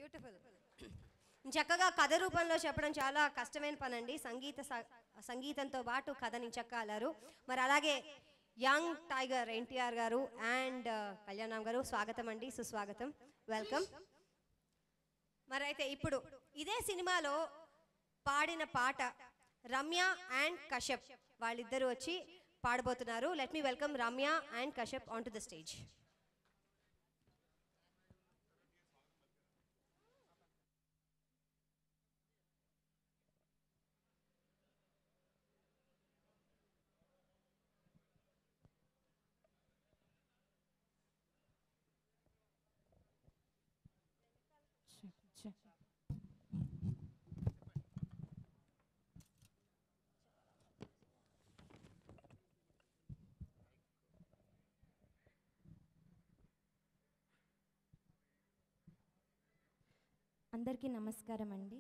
Beautiful. చక్కగా కథ రూపంలో చెప్పడం చాలా కష్టమైన పని అండి. సంగీతంతో పాటు కథని చక్కగారు. మరి అలాగే యంగ్ టైగర్ ఎన్టీఆర్ గారు అండ్ కళ్యాణం గారు స్వాగతం అండి, సుస్వాగతం, వెల్కమ్. మరి అయితే ఇప్పుడు ఇదే సినిమాలో పాడిన పాట రమ్య అండ్ కశ్యప్ వాళ్ళిద్దరూ వచ్చి పాడబోతున్నారు. Let me welcome Ramya and Kashyap on to the stage. అందరికీ నమస్కారం అండి.